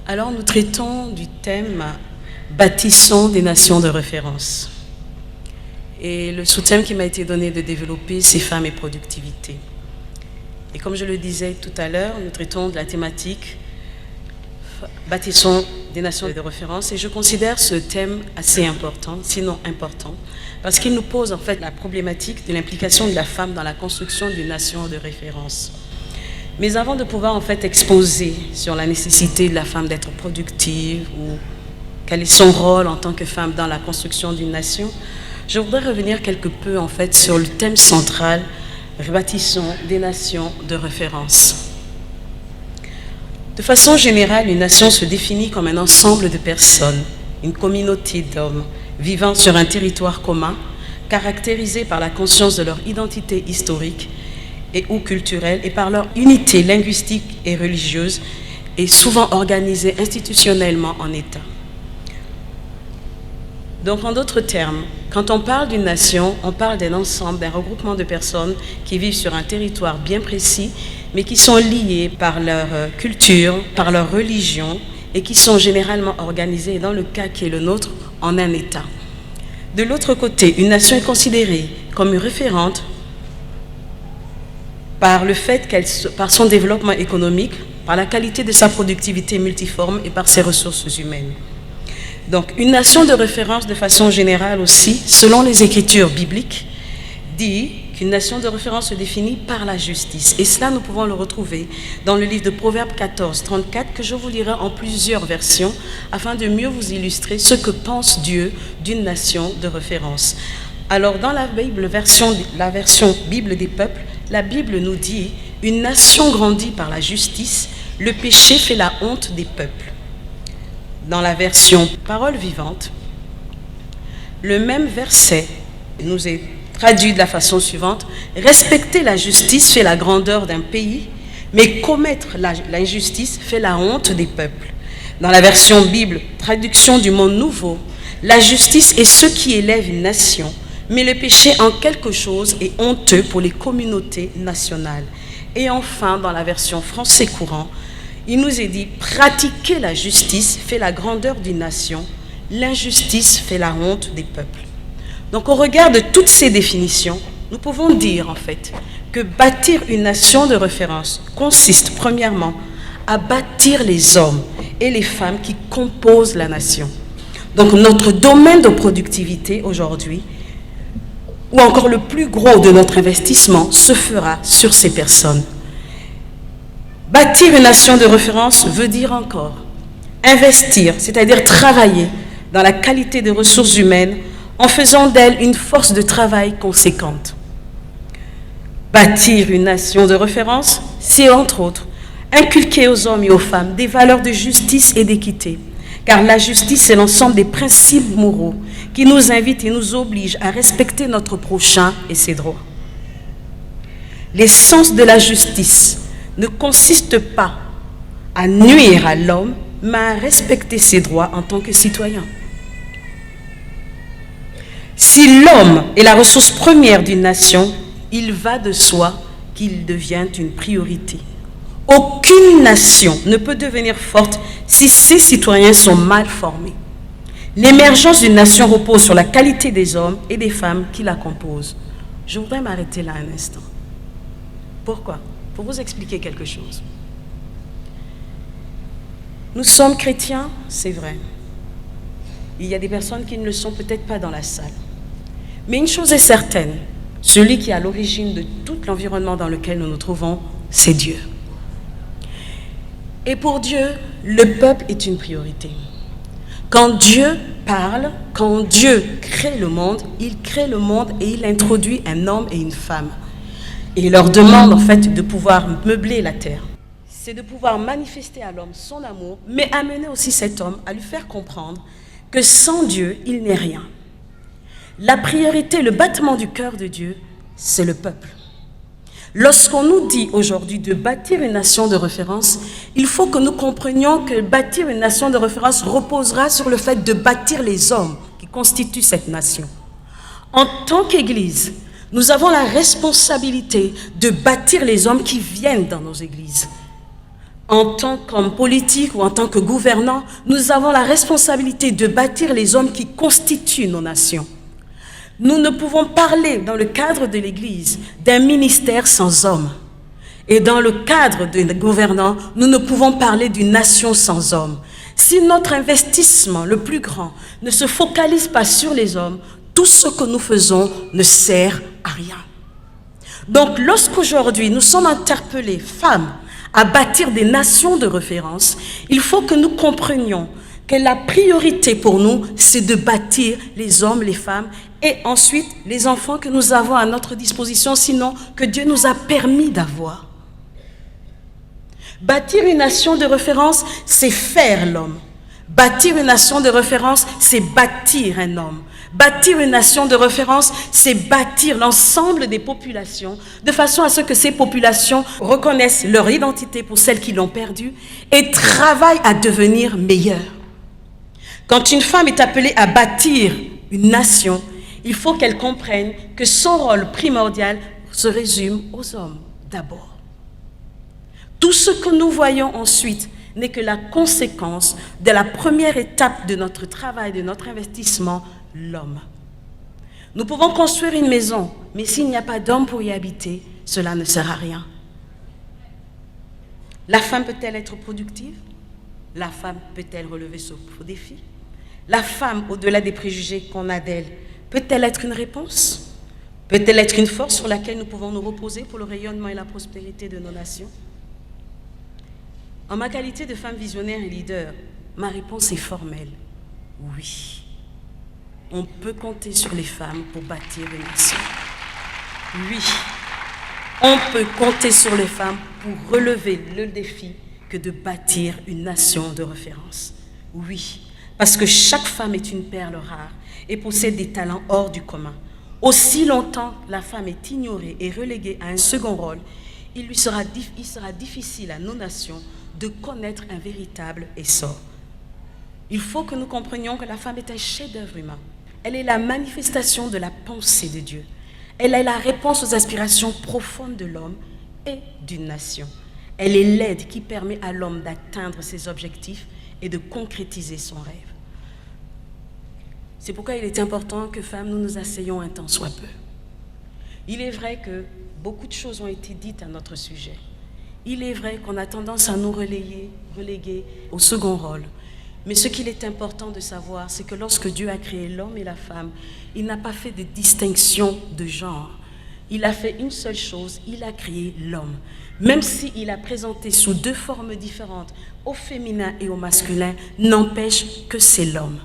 Alors nous traitons du thème « Bâtissons des nations de référence ». Et le sous-thème qui m'a été donné de développer, c'est « Femmes et productivité ». Et comme je le disais tout à l'heure, nous traitons de la thématique « Bâtissons des nations de référence ». Et je considère ce thème assez important, sinon important, parce qu'il nous pose en fait la problématique de l'implication de la femme dans la construction d'une nation de référence. Mais avant de pouvoir en fait exposer sur la nécessité de la femme d'être productive ou quel est son rôle en tant que femme dans la construction d'une nation, je voudrais revenir quelque peu en fait sur le thème central « Bâtissons des nations de référence ». De façon générale, une nation se définit comme un ensemble de personnes, une communauté d'hommes vivant sur un territoire commun, caractérisé par la conscience de leur identité historique et ou culturelle et par leur unité linguistique et religieuse et souvent organisée institutionnellement en État. Donc en d'autres termes, quand on parle d'une nation, on parle d'un ensemble, d'un regroupement de personnes qui vivent sur un territoire bien précis, mais qui sont liées par leur culture, par leur religion et qui sont généralement organisées, dans le cas qui est le nôtre, en un État. De l'autre côté, une nation est considérée comme une référente par le fait par son développement économique, par la qualité de sa productivité multiforme et par ses ressources humaines. Donc, une nation de référence de façon générale aussi, selon les écritures bibliques, dit qu'une nation de référence se définit par la justice. Et cela, nous pouvons le retrouver dans le livre de Proverbes 14, 34, que je vous lirai en plusieurs versions, afin de mieux vous illustrer ce que pense Dieu d'une nation de référence. Alors, dans la Bible, la version Bible des peuples, la Bible nous dit « Une nation grandit par la justice, le péché fait la honte des peuples ». Dans la version Parole vivante, le même verset nous est traduit de la façon suivante « Respecter la justice fait la grandeur d'un pays, mais commettre l'injustice fait la honte des peuples ». Dans la version Bible, traduction du Monde Nouveau, la justice est ce qui élève une nation, mais le péché en quelque chose est honteux pour les communautés nationales. Et enfin, dans la version français courant, il nous est dit « Pratiquer la justice fait la grandeur d'une nation, l'injustice fait la honte des peuples ». Donc au regard de toutes ces définitions, nous pouvons dire en fait que bâtir une nation de référence consiste premièrement à bâtir les hommes et les femmes qui composent la nation. Donc notre domaine de productivité aujourd'hui, ou encore le plus gros de notre investissement, se fera sur ces personnes. Bâtir une nation de référence veut dire encore investir, c'est-à-dire travailler dans la qualité des ressources humaines en faisant d'elle une force de travail conséquente. Bâtir une nation de référence, c'est entre autres inculquer aux hommes et aux femmes des valeurs de justice et d'équité, car la justice, c'est l'ensemble des principes moraux qui nous invitent et nous obligent à respecter notre prochain et ses droits. L'essence de la justice ne consiste pas à nuire à l'homme, mais à respecter ses droits en tant que citoyen. Si l'homme est la ressource première d'une nation, il va de soi qu'il devient une priorité. Aucune nation ne peut devenir forte si ses citoyens sont mal formés. L'émergence d'une nation repose sur la qualité des hommes et des femmes qui la composent. Je voudrais m'arrêter là un instant. Pourquoi ? Pour vous expliquer quelque chose. Nous sommes chrétiens, c'est vrai. Il y a des personnes qui ne le sont peut-être pas dans la salle. Mais une chose est certaine, celui qui est à l'origine de tout l'environnement dans lequel nous nous trouvons, c'est Dieu. Et pour Dieu, le peuple est une priorité. Quand Dieu parle, quand Dieu crée le monde, il crée le monde et il introduit un homme et une femme. Et il leur demande en fait de pouvoir meubler la terre. C'est de pouvoir manifester à l'homme son amour, mais amener aussi cet homme à lui faire comprendre que sans Dieu, il n'est rien. La priorité, le battement du cœur de Dieu, c'est le peuple. Lorsqu'on nous dit aujourd'hui de bâtir une nation de référence, il faut que nous comprenions que bâtir une nation de référence reposera sur le fait de bâtir les hommes qui constituent cette nation. En tant qu'Église, nous avons la responsabilité de bâtir les hommes qui viennent dans nos églises. En tant qu'homme politique ou en tant que gouvernant, nous avons la responsabilité de bâtir les hommes qui constituent nos nations. Nous ne pouvons parler dans le cadre de l'Église d'un ministère sans hommes. Et dans le cadre des gouvernants, nous ne pouvons parler d'une nation sans hommes. Si notre investissement le plus grand ne se focalise pas sur les hommes, tout ce que nous faisons ne sert à rien. Donc lorsqu'aujourd'hui nous sommes interpellés, femmes, à bâtir des nations de référence, il faut que nous comprenions que la priorité pour nous, c'est de bâtir les hommes, les femmes et ensuite les enfants que nous avons à notre disposition, sinon que Dieu nous a permis d'avoir. Bâtir une nation de référence, c'est faire l'homme. Bâtir une nation de référence, c'est bâtir un homme. Bâtir une nation de référence, c'est bâtir l'ensemble des populations de façon à ce que ces populations reconnaissent leur identité pour celles qui l'ont perdue et travaillent à devenir meilleures. Quand une femme est appelée à bâtir une nation, il faut qu'elle comprenne que son rôle primordial se résume aux hommes d'abord. Tout ce que nous voyons ensuite n'est que la conséquence de la première étape de notre travail, de notre investissement, l'homme. Nous pouvons construire une maison, mais s'il n'y a pas d'homme pour y habiter, cela ne sert à rien. La femme peut-elle être productive? La femme peut-elle relever ce défi? La femme, au-delà des préjugés qu'on a d'elle, peut-elle être une réponse? Peut-elle être une force sur laquelle nous pouvons nous reposer pour le rayonnement et la prospérité de nos nations? En ma qualité de femme visionnaire et leader, ma réponse est formelle. Oui. On peut compter sur les femmes pour bâtir une nation. Oui. On peut compter sur les femmes pour relever le défi que de bâtir une nation de référence. Oui. Parce que chaque femme est une perle rare et possède des talents hors du commun. Aussi longtemps que la femme est ignorée et reléguée à un second rôle, il sera difficile à nos nations de connaître un véritable essor. Il faut que nous comprenions que la femme est un chef-d'œuvre humain. Elle est la manifestation de la pensée de Dieu. Elle est la réponse aux aspirations profondes de l'homme et d'une nation. Elle est l'aide qui permet à l'homme d'atteindre ses objectifs et de concrétiser son rêve. C'est pourquoi il est important que, femmes, nous nous asseyons un temps soit peu. Il est vrai que beaucoup de choses ont été dites à notre sujet. Il est vrai qu'on a tendance à nous reléguer au second rôle. Mais ce qu'il est important de savoir, c'est que lorsque Dieu a créé l'homme et la femme, il n'a pas fait de distinction de genre. Il a fait une seule chose, il a créé l'homme. Même s'il a présenté sous deux formes différentes, au féminin et au masculin, n'empêche que c'est l'homme.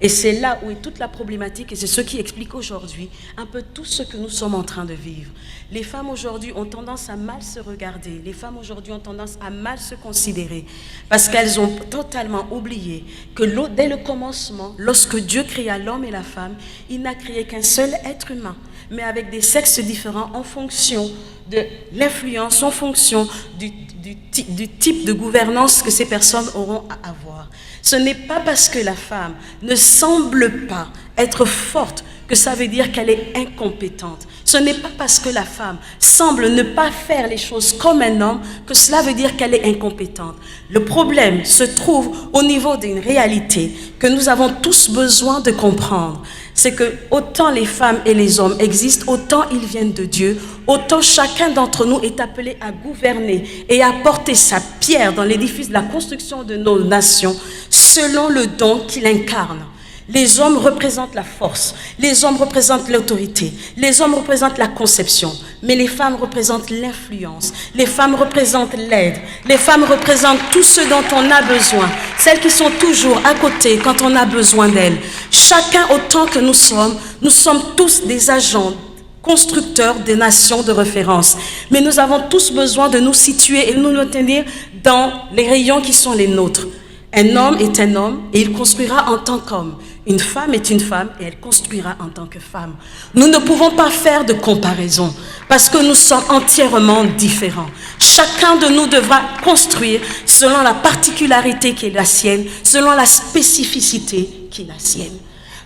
Et c'est là où est toute la problématique et c'est ce qui explique aujourd'hui un peu tout ce que nous sommes en train de vivre. Les femmes aujourd'hui ont tendance à mal se regarder, les femmes aujourd'hui ont tendance à mal se considérer parce qu'elles ont totalement oublié que dès le commencement, lorsque Dieu créa l'homme et la femme, il n'a créé qu'un seul être humain, mais avec des sexes différents en fonction de l'influence, en fonction du type de gouvernance que ces personnes auront à avoir. Ce n'est pas parce que la femme ne semble pas être forte que ça veut dire qu'elle est incompétente. Ce n'est pas parce que la femme semble ne pas faire les choses comme un homme que cela veut dire qu'elle est incompétente. Le problème se trouve au niveau d'une réalité que nous avons tous besoin de comprendre. C'est que autant les femmes et les hommes existent, autant ils viennent de Dieu, autant chacun d'entre nous est appelé à gouverner et à porter sa pierre dans l'édifice de la construction de nos nations selon le don qu'il incarne. Les hommes représentent la force, les hommes représentent l'autorité, les hommes représentent la conception, mais les femmes représentent l'influence, les femmes représentent l'aide, les femmes représentent tout ce dont on a besoin, celles qui sont toujours à côté quand on a besoin d'elles. Chacun autant que nous sommes tous des agents constructeurs des nations de référence. Mais nous avons tous besoin de nous situer et de nous tenir dans les rayons qui sont les nôtres. Un homme est un homme et il construira en tant qu'homme. Une femme est une femme et elle construira en tant que femme. Nous ne pouvons pas faire de comparaison parce que nous sommes entièrement différents. Chacun de nous devra construire selon la particularité qui est la sienne, selon la spécificité qui est la sienne.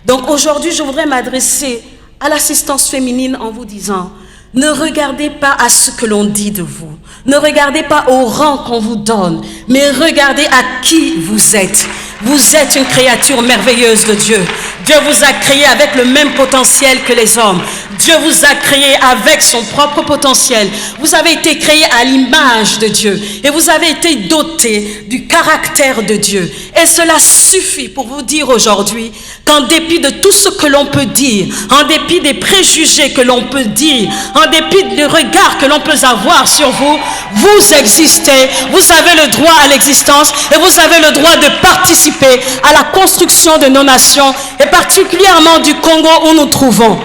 Donc aujourd'hui, je voudrais m'adresser à l'assistance féminine en vous disant, Ne regardez pas à ce que l'on dit de vous. Ne regardez pas au rang qu'on vous donne, mais regardez à qui vous êtes. Vous êtes une créature merveilleuse de Dieu. Dieu vous a créé avec le même potentiel que les hommes. Dieu vous a créé avec son propre potentiel. Vous avez été créé à l'image de Dieu et vous avez été doté du caractère de Dieu. Et cela suffit pour vous dire aujourd'hui qu'en dépit de tout ce que l'on peut dire, en dépit des préjugés que l'on peut dire, en dépit du regard que l'on peut avoir sur vous, vous existez, vous avez le droit à l'existence et vous avez le droit de participer à la construction de nos nations et particulièrement du Congo où nous trouvons.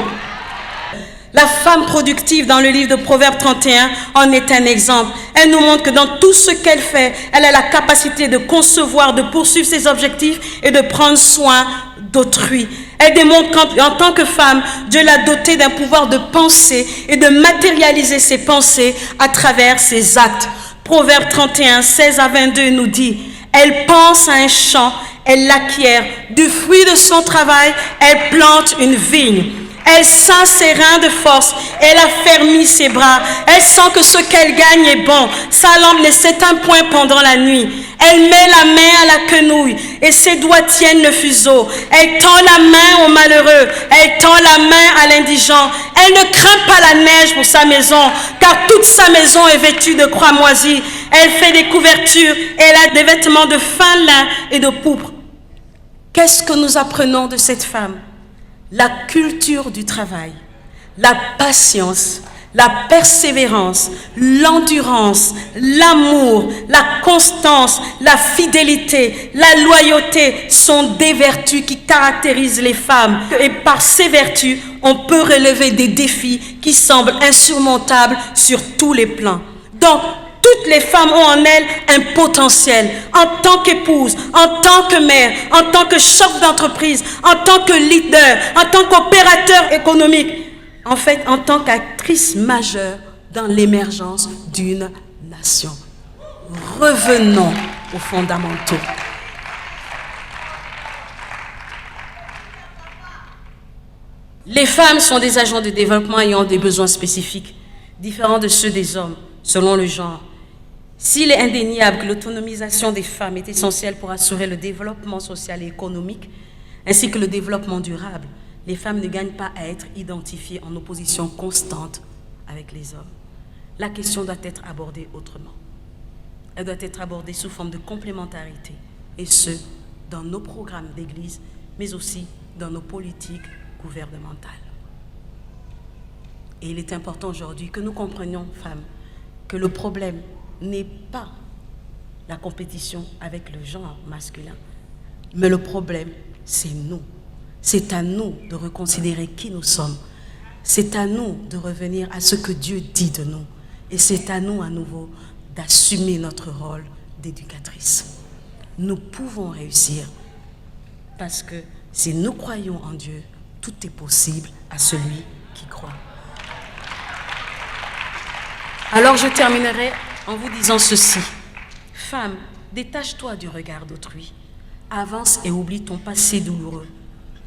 La femme productive dans le livre de Proverbes 31 en est un exemple. Elle nous montre que dans tout ce qu'elle fait, elle a la capacité de concevoir, de poursuivre ses objectifs et de prendre soin d'autrui. Elle démontre qu'en tant que femme, Dieu l'a dotée d'un pouvoir de penser et de matérialiser ses pensées à travers ses actes. Proverbes 31, 16 à 22 nous dit « Elle pense à un champ, elle l'acquiert. Du fruit de son travail, elle plante une vigne. » Elle sent ses reins de force, elle affermit ses bras, elle sent que ce qu'elle gagne est bon, sa lampe ne s'éteint point pendant la nuit. Elle met la main à la quenouille et ses doigts tiennent le fuseau. Elle tend la main au malheureux, elle tend la main à l'indigent. Elle ne craint pas la neige pour sa maison, car toute sa maison est vêtue de cramoisis. Elle fait des couvertures et elle a des vêtements de fin lin et de pourpre. Qu'est-ce que nous apprenons de cette femme? La culture du travail, la patience, la persévérance, l'endurance, l'amour, la constance, la fidélité, la loyauté sont des vertus qui caractérisent les femmes. Et par ces vertus, on peut relever des défis qui semblent insurmontables sur tous les plans. Donc, toutes les femmes ont en elles un potentiel en tant qu'épouse, en tant que mère, en tant que chef d'entreprise, en tant que leader, en tant qu'opérateur économique, en fait, en tant qu'actrice majeure dans l'émergence d'une nation. Revenons aux fondamentaux. Les femmes sont des agents de développement ayant des besoins spécifiques, différents de ceux des hommes, selon le genre. S'il est indéniable que l'autonomisation des femmes est essentielle pour assurer le développement social et économique, ainsi que le développement durable, les femmes ne gagnent pas à être identifiées en opposition constante avec les hommes. La question doit être abordée autrement. Elle doit être abordée sous forme de complémentarité, et ce, dans nos programmes d'église, mais aussi dans nos politiques gouvernementales. Et il est important aujourd'hui que nous comprenions, femmes, que le problème n'est pas la compétition avec le genre masculin, mais le problème, c'est nous. C'est à nous de reconsidérer qui nous sommes. C'est à nous de revenir à ce que Dieu dit de nous. Et c'est à nous, à nouveau, d'assumer notre rôle d'éducatrice. Nous pouvons réussir parce que si nous croyons en Dieu, tout est possible à celui qui croit. Alors je terminerai en vous disant ceci. Femme, détache-toi du regard d'autrui. Avance et oublie ton passé douloureux.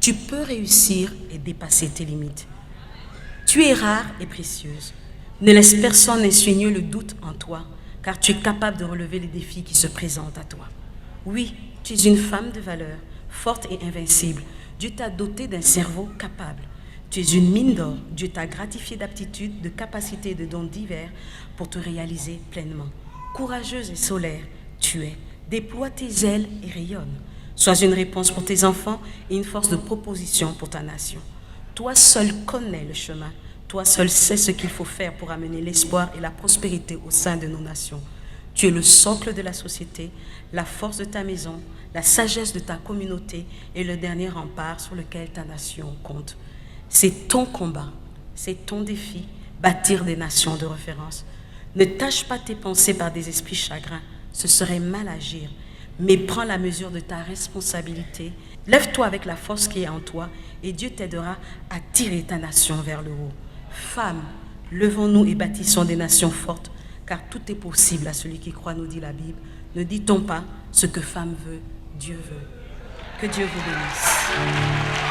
Tu peux réussir et dépasser tes limites. Tu es rare et précieuse. Ne laisse personne insinuer le doute en toi, car tu es capable de relever les défis qui se présentent à toi. Oui, tu es une femme de valeur, forte et invincible. Dieu t'a dotée d'un cerveau capable. Tu es une mine d'or. Dieu t'a gratifié d'aptitudes, de capacités et de dons divers pour te réaliser pleinement. Courageuse et solaire, tu es. Déploie tes ailes et rayonne. Sois une réponse pour tes enfants et une force de proposition pour ta nation. Toi seul connais le chemin. Toi seul sais ce qu'il faut faire pour amener l'espoir et la prospérité au sein de nos nations. Tu es le socle de la société, la force de ta maison, la sagesse de ta communauté et le dernier rempart sur lequel ta nation compte. C'est ton combat, c'est ton défi, bâtir des nations de référence. Ne tâche pas tes pensées par des esprits chagrins, ce serait mal agir, mais prends la mesure de ta responsabilité. Lève-toi avec la force qui est en toi et Dieu t'aidera à tirer ta nation vers le haut. Femmes, levons-nous et bâtissons des nations fortes, car tout est possible à celui qui croit, nous dit la Bible. Ne dit-on pas ce que femme veut, Dieu veut. Que Dieu vous bénisse.